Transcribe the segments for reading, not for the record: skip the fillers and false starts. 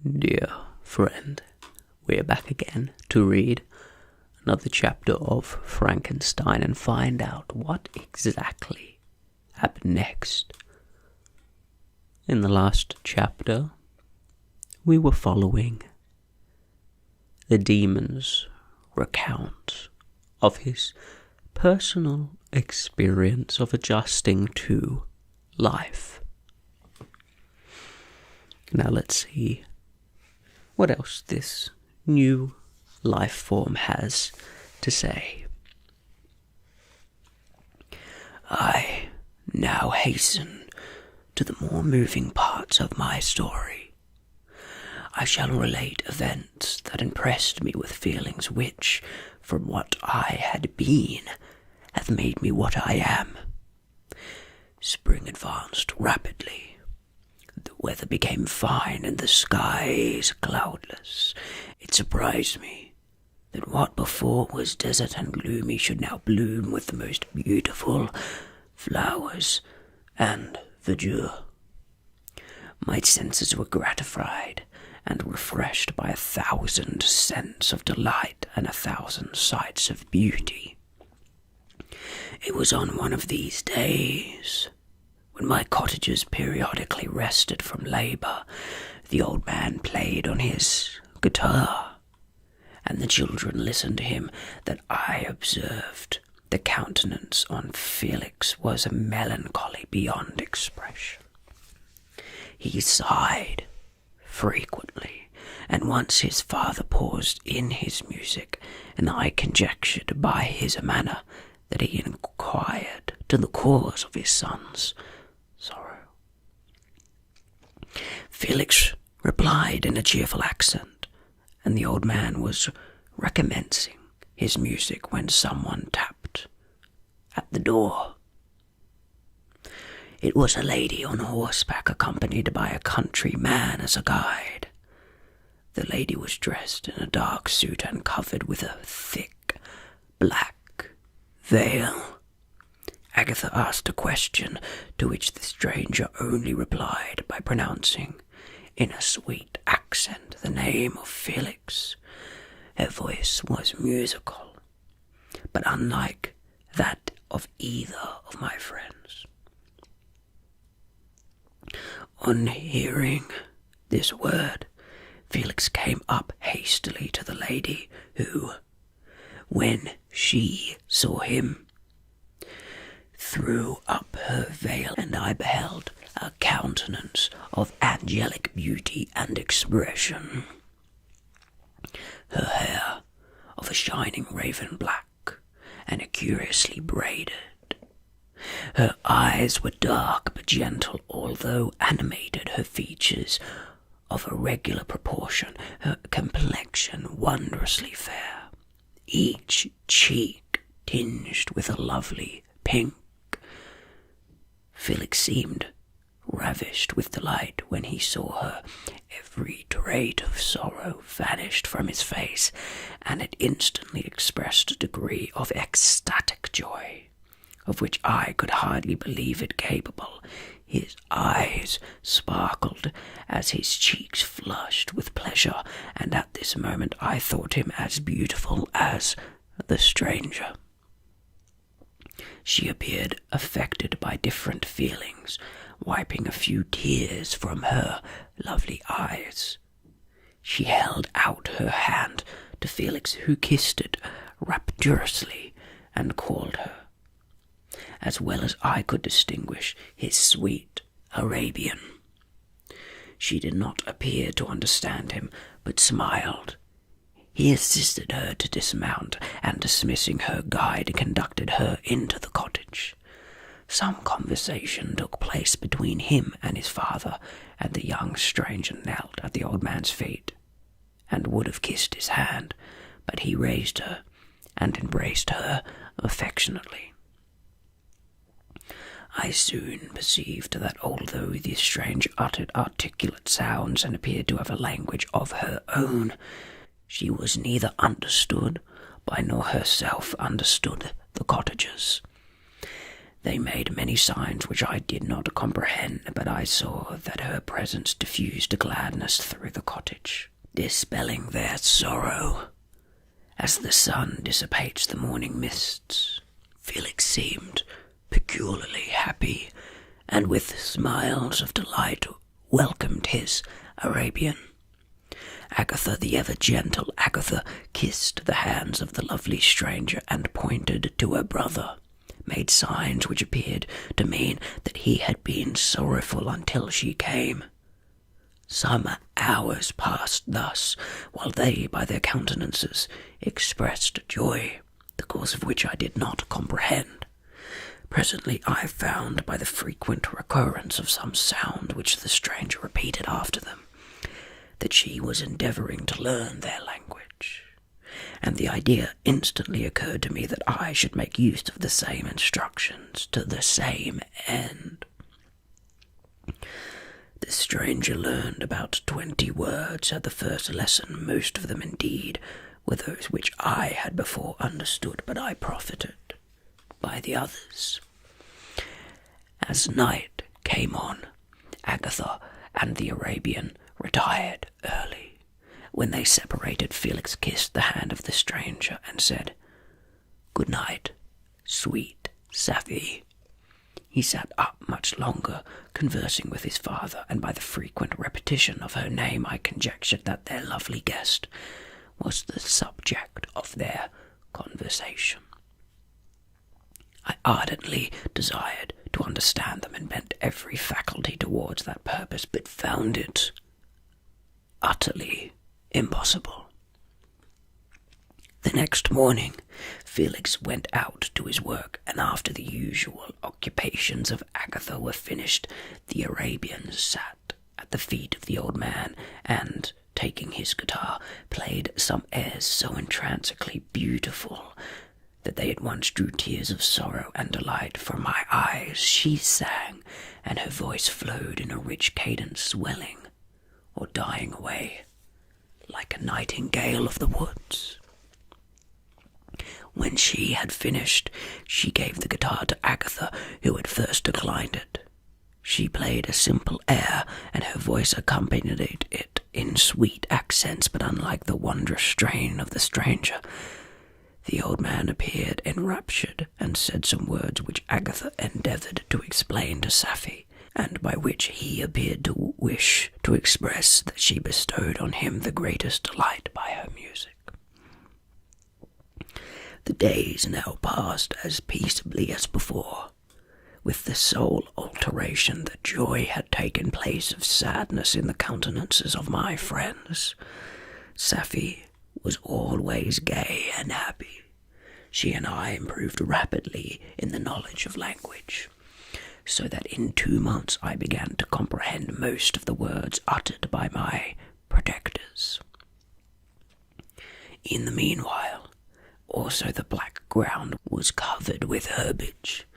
Dear friend, we're back again to read another chapter of Frankenstein and find out what exactly happened next. In the last chapter, we were following the demon's recount of his personal experience of adjusting to life. Now let's see what else this new life form has to say. I now hasten to the more moving parts of my story. I shall relate events that impressed me with feelings which, from what I had been, have made me what I am. Spring advanced rapidly. The weather became fine and the skies cloudless. It surprised me that what before was desert and gloomy should now bloom with the most beautiful flowers and verdure. My senses were gratified and refreshed by 1,000 scents of delight and 1,000 sights of beauty. It was on one of these days, when my cottagers periodically rested from labour, the old man played on his guitar, and the children listened to him, that I observed the countenance on Felix was a melancholy beyond expression. He sighed frequently, and once his father paused in his music, and I conjectured by his manner that he inquired to the cause of his son's sorrow. Felix replied in a cheerful accent, and the old man was recommencing his music when someone tapped at the door. It was a lady on horseback accompanied by a country man as a guide. The lady was dressed in a dark suit and covered with a thick black veil. Agatha asked a question, to which the stranger only replied by pronouncing, in a sweet accent, the name of Felix. Her voice was musical, but unlike that of either of my friends. On hearing this word, Felix came up hastily to the lady, who, when she saw him, threw up her veil, and I beheld a countenance of angelic beauty and expression. Her hair of a shining raven black, and curiously braided. Her eyes were dark but gentle, although animated. Her features of a regular proportion, her complexion wondrously fair, each cheek tinged with a lovely pink. Felix seemed ravished with delight when he saw her. Every trait of sorrow vanished from his face, and it instantly expressed a degree of ecstatic joy, of which I could hardly believe it capable. His eyes sparkled as his cheeks flushed with pleasure, and at this moment I thought him as beautiful as the stranger. She appeared affected by different feelings, wiping a few tears from her lovely eyes. She held out her hand to Felix, who kissed it rapturously and called her, as well as I could distinguish, his sweet Arabian. She did not appear to understand him, but smiled. He assisted her to dismount, and dismissing her guide, conducted her into the cottage. Some conversation took place between him and his father, and the young stranger knelt at the old man's feet, and would have kissed his hand, but he raised her, and embraced her affectionately. I soon perceived that although the stranger uttered articulate sounds and appeared to have a language of her own, she was neither understood by nor herself understood the cottagers. They made many signs which I did not comprehend, but I saw that her presence diffused a gladness through the cottage, dispelling their sorrow. As the sun dissipates the morning mists, Felix seemed peculiarly happy, and with smiles of delight welcomed his Arabian. Agatha, the ever-gentle Agatha, kissed the hands of the lovely stranger and pointed to her brother, made signs which appeared to mean that he had been sorrowful until she came. Some hours passed thus, while they, by their countenances, expressed joy, the cause of which I did not comprehend. Presently I found, by the frequent recurrence of some sound which the stranger repeated after them, that she was endeavouring to learn their language, and the idea instantly occurred to me that I should make use of the same instructions to the same end. The stranger learned about 20 words at the first lesson. Most of them, indeed, were those which I had before understood, but I profited by the others. As night came on, Agatha and the Arabian retired early. When they separated, Felix kissed the hand of the stranger and said, "Good night, sweet Safie." He sat up much longer, conversing with his father, and by the frequent repetition of her name I conjectured that their lovely guest was the subject of their conversation. I ardently desired to understand them and bent every faculty towards that purpose, but found it utterly impossible. The next morning, Felix went out to his work, and after the usual occupations of Agatha were finished, the Arabian sat at the feet of the old man, and, taking his guitar, played some airs so entrancingly beautiful that they at once drew tears of sorrow and delight from my eyes. She sang, and her voice flowed in a rich cadence, swelling or dying away like a nightingale of the woods. When she had finished, she gave the guitar to Agatha, who at first declined it. She played a simple air, and her voice accompanied it in sweet accents, but unlike the wondrous strain of the stranger. The old man appeared enraptured, and said some words which Agatha endeavoured to explain to Safie, and by which he appeared to wish to express that she bestowed on him the greatest delight by her music. The days now passed as peaceably as before, with the sole alteration that joy had taken place of sadness in the countenances of my friends. Safie was always gay and happy. She and I improved rapidly in the knowledge of language, so that in 2 months I began to comprehend most of the words uttered by my protectors. In the meanwhile, also the black ground was covered with herbage,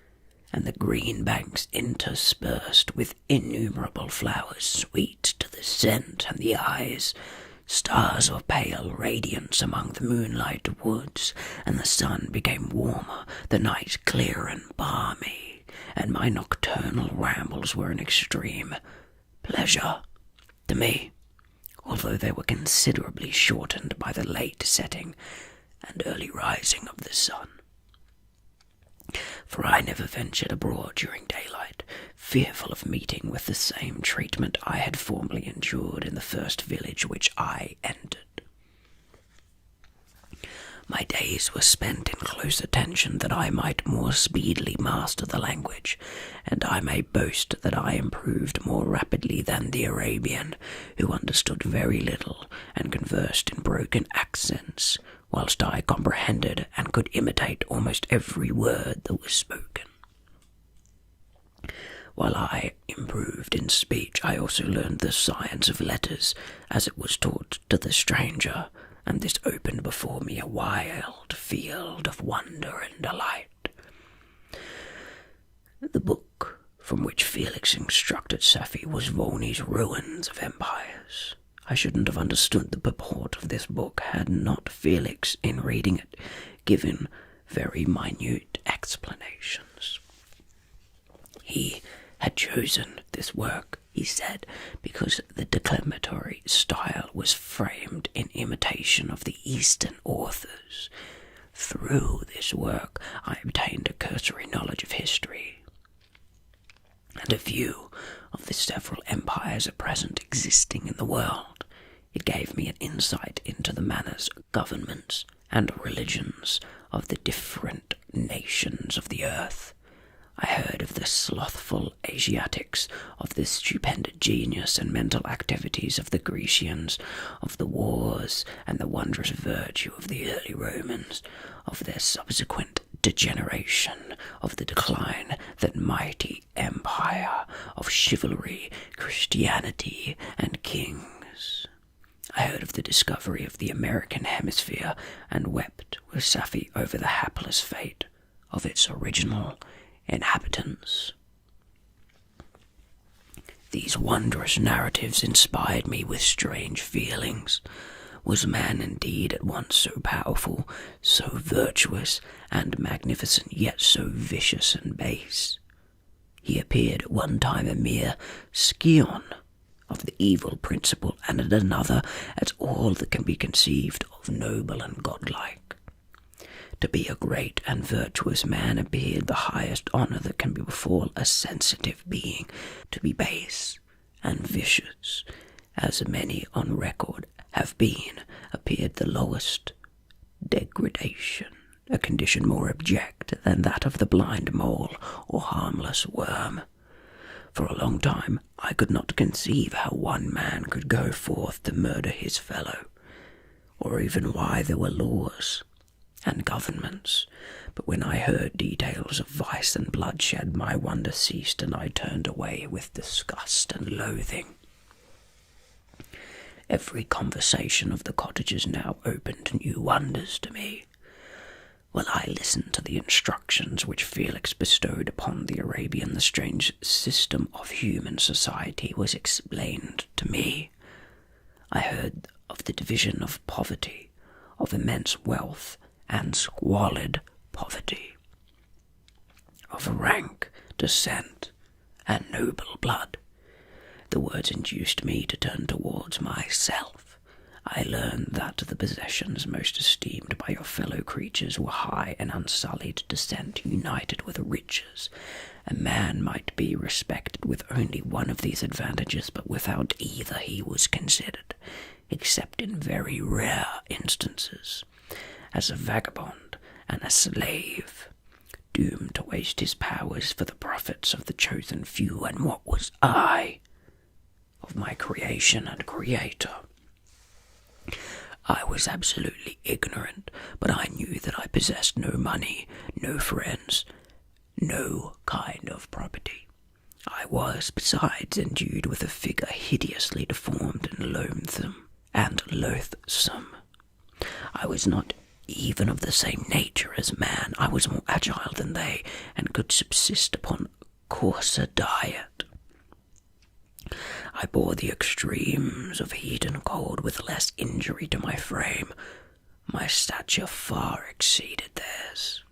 and the green banks interspersed with innumerable flowers sweet to the scent and the eyes, stars of pale radiance among the moonlight woods, and the sun became warmer, the night clear and balmy, and my nocturnal rambles were an extreme pleasure to me, although they were considerably shortened by the late setting and early rising of the sun. For I never ventured abroad during daylight, fearful of meeting with the same treatment I had formerly endured in the first village which I entered. My days were spent in close attention that I might more speedily master the language, and I may boast that I improved more rapidly than the Arabian, who understood very little and conversed in broken accents, whilst I comprehended and could imitate almost every word that was spoken. While I improved in speech, I also learned the science of letters, as it was taught to the stranger, and this opened before me a wild field of wonder and delight. The book from which Felix instructed Safie was Volney's Ruins of Empires. I shouldn't have understood the purport of this book had not Felix, in reading it, given very minute explanations. He had chosen this work, he said, because the declamatory style was framed in imitation of the Eastern authors. Through this work I obtained a cursory knowledge of history, and a view of the several empires at present existing in the world. It gave me an insight into the manners, governments, and religions of the different nations of the earth. I heard of the slothful Asiatics, of the stupendous genius and mental activities of the Grecians, of the wars and the wondrous virtue of the early Romans, of their subsequent degeneration, of the decline, that mighty empire, of chivalry, Christianity, and kings. I heard of the discovery of the American hemisphere, and wept with Sappho over the hapless fate of its original inhabitants. These wondrous narratives inspired me with strange feelings. Was man indeed at once so powerful, so virtuous and magnificent, yet so vicious and base? He appeared at one time a mere scion of the evil principle, and at another as all that can be conceived of noble and godlike. To be a great and virtuous man appeared the highest honour that can befall a sensitive being. To be base and vicious, as many on record have been, appeared the lowest degradation, a condition more abject than that of the blind mole or harmless worm. For a long time I could not conceive how one man could go forth to murder his fellow, or even why there were laws and governments, but when I heard details of vice and bloodshed, my wonder ceased, and I turned away with disgust and loathing. Every conversation of the cottagers now opened new wonders to me. While I listened to the instructions which Felix bestowed upon the Arabian, the strange system of human society was explained to me. I heard of the division of poverty, of immense wealth, and squalid poverty, of rank, descent, and noble blood. The words induced me to turn towards myself. I learned that the possessions most esteemed by your fellow creatures were high and unsullied descent united with riches. A man might be respected with only one of these advantages, but without either he was considered, except in very rare instances, as a vagabond and a slave, doomed to waste his powers for the profits of the chosen few. And what was I of my creation and creator? I was absolutely ignorant, but I knew that I possessed no money, no friends, no kind of property. I was, besides, endued with a figure hideously deformed and loathsome. I was not even of the same nature as man. I was more agile than they, and could subsist upon coarser diet. I bore the extremes of heat and cold with less injury to my frame. My stature far exceeded theirs.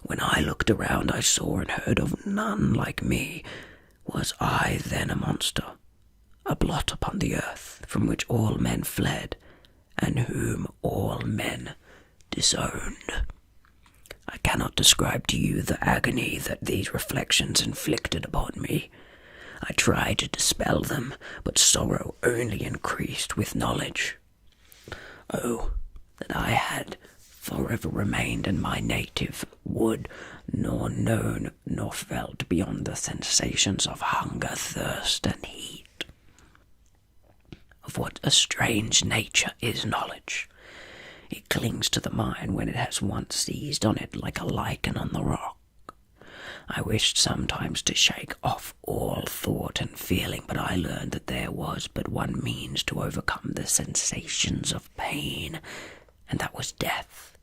When I looked around, I saw and heard of none like me. Was I then a monster, a blot upon the earth, from which all men fled, and whom all men disowned? I cannot describe to you the agony that these reflections inflicted upon me. I tried to dispel them, but sorrow only increased with knowledge. Oh, that I had forever remained in my native wood, nor known nor felt beyond the sensations of hunger, thirst, and heat. Of what a strange nature is knowledge! It clings to the mind when it has once seized on it like a lichen on the rock. I wished sometimes to shake off all thought and feeling, but I learned that there was but one means to overcome the sensations of pain, and that was death,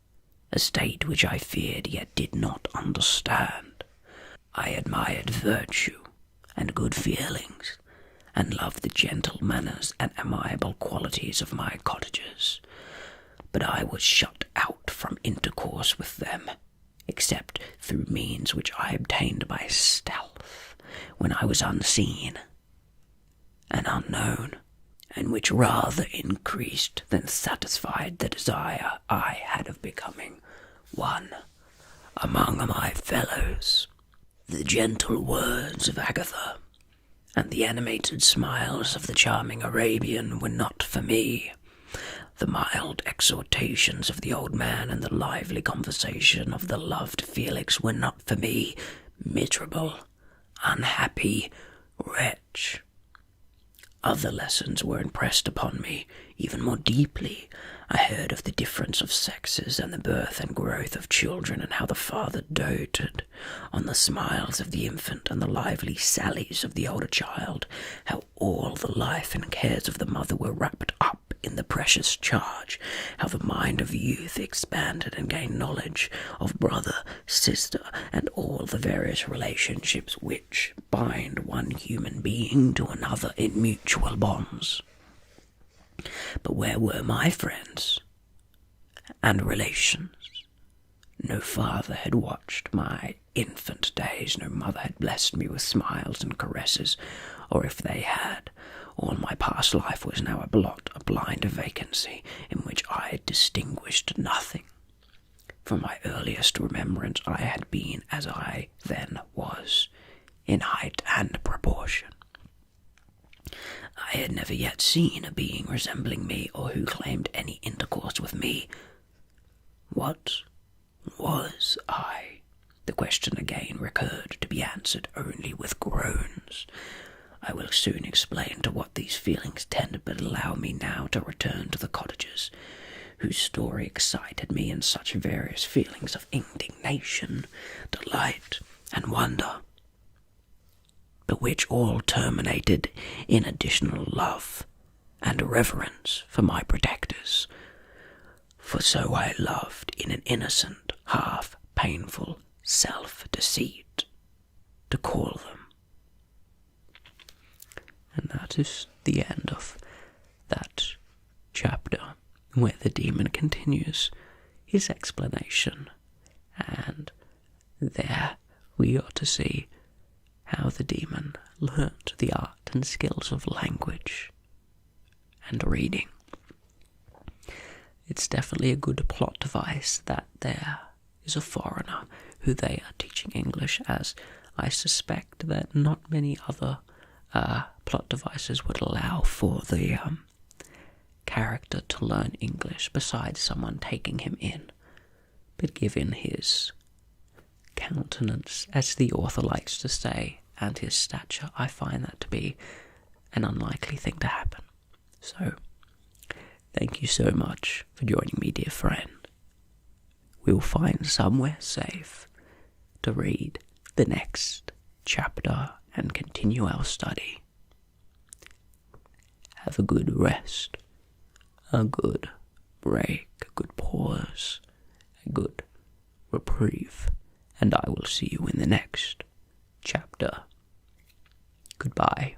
a state which I feared yet did not understand. I admired virtue and good feelings, and loved the gentle manners and amiable qualities of my cottagers, but I was shut out from intercourse with them, except through means which I obtained by stealth, when I was unseen and unknown, and which rather increased than satisfied the desire I had of becoming one among my fellows. The gentle words of Agatha and the animated smiles of the charming Arabian were not for me. The mild exhortations of the old man and the lively conversation of the loved Felix were not for me, miserable, unhappy wretch. Other lessons were impressed upon me even more deeply. I heard of the difference of sexes and the birth and growth of children, and how the father doted on the smiles of the infant and the lively sallies of the older child, how all the life and cares of the mother were wrapped up in the precious charge, how the mind of youth expanded and gained knowledge of brother, sister, and all the various relationships which bind one human being to another in mutual bonds. But where were my friends and relations? No father had watched my infant days, no mother had blessed me with smiles and caresses, or if they had, all my past life was now a blot, a blind vacancy, in which I had distinguished nothing. From my earliest remembrance I had been as I then was, in height and proportion. I had never yet seen a being resembling me, or who claimed any intercourse with me. What was I? The question again recurred, to be answered only with groans. I will soon explain to what these feelings tended, but allow me now to return to the cottagers, whose story excited me in such various feelings of indignation, delight, and wonder, but which all terminated in additional love and reverence for my protectors. For so I loved, in an innocent, half-painful self-deceit, to call them. And that is the end of that chapter, where the demon continues his explanation, and there we are to see how the demon learnt the art and skills of language and reading. It's definitely a good plot device that there is a foreigner who they are teaching English, as I suspect that not many other plot devices would allow for the character to learn English besides someone taking him in. But given his countenance, as the author likes to say, and his stature, I find that to be an unlikely thing to happen. So, thank you so much for joining me, dear friend. We'll find somewhere safe to read the next chapter and continue our study. Have a good rest, a good break, a good pause, a good reprieve, and I will see you in the next chapter. Goodbye.